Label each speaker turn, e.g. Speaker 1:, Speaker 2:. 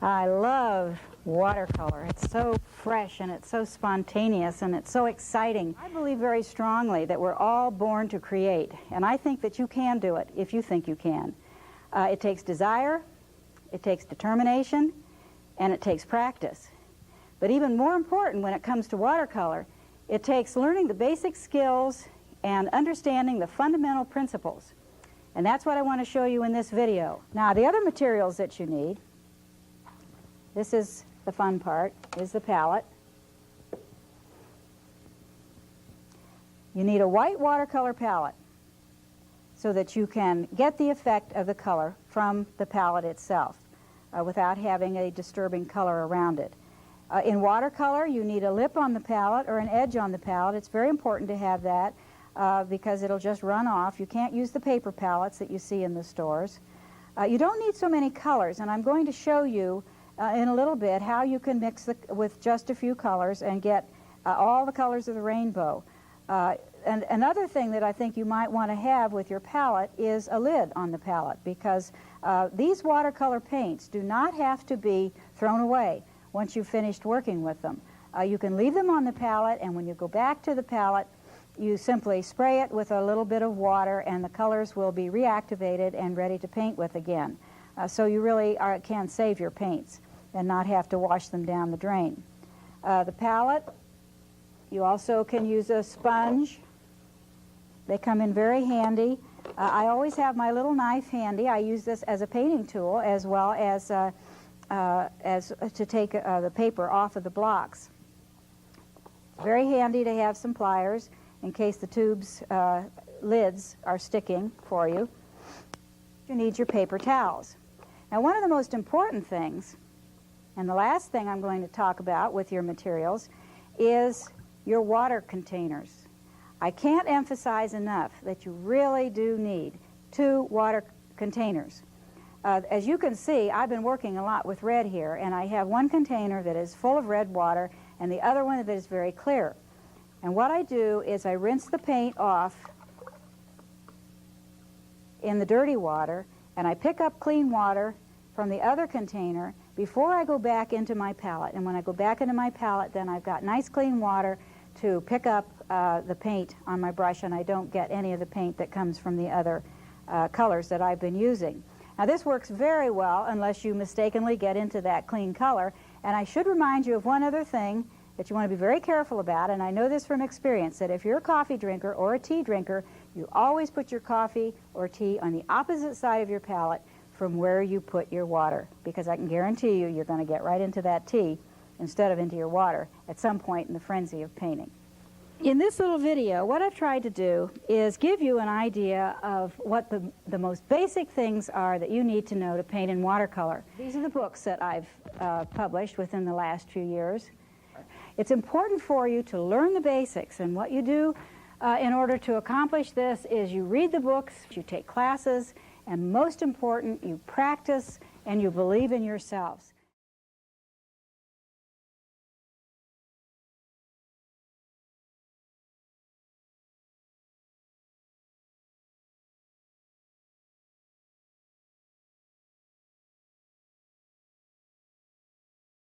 Speaker 1: I love watercolor. It's so fresh and it's so spontaneous and it's so exciting. I believe very strongly that we're all born to create, and I think that you can do it if you think you can. It takes desire, it takes determination, and it takes practice. But even more important when it comes to watercolor, it takes learning the basic skills and understanding the fundamental principles. And that's what I want to show you in this video. Now, the other materials that you need, this is the fun part, is the palette. You need a white watercolor palette so that you can get the effect of the color from the palette itself without having a disturbing color around it. In watercolor, you need a lip on the palette or an edge on the palette. It's very important to have that because it'll just run off. You can't use the paper palettes that you see in the stores. You don't need so many colors, and I'm going to show you in a little bit how you can mix with just a few colors and get all the colors of the rainbow. And another thing that I think you might want to have with your palette is a lid on the palette, because these watercolor paints do not have to be thrown away once you've finished working with them. You can leave them on the palette, and when you go back to the palette, you simply spray it with a little bit of water, and the colors will be reactivated and ready to paint with again. So you really can save your paints and not have to wash them down the drain. The palette, you also can use a sponge. They come in very handy. I always have my little knife handy. I use this as a painting tool as well as to take the paper off of the blocks. Very handy to have some pliers in case the tube's lids are sticking for you. You need your paper towels. Now, one of the most important things, and the last thing I'm going to talk about with your materials, is your water containers. I can't emphasize enough that you really do need 2 water containers. As you can see, I've been working a lot with red here, and I have one container that is full of red water and the other one that is very clear. And what I do is I rinse the paint off in the dirty water, and I pick up clean water from the other container before I go back into my palette. And when I go back into my palette, then I've got nice clean water to pick up the paint on my brush, and I don't get any of the paint that comes from the other colors that I've been using. Now, this works very well unless you mistakenly get into that clean color. And I should remind you of one other thing that you want to be very careful about, and I know this from experience, that if you're a coffee drinker or a tea drinker, you always put your coffee or tea on the opposite side of your palette from where you put your water, because I can guarantee you you're going to get right into that tea instead of into your water at some point in the frenzy of painting. In this little video, what I've tried to do is give you an idea of what the most basic things are that you need to know to paint in watercolor. These are the books that I've published within the last few years. It's important for you to learn the basics, and what you do in order to accomplish this is you read the books, you take classes, and most important, you practice and you believe in yourselves.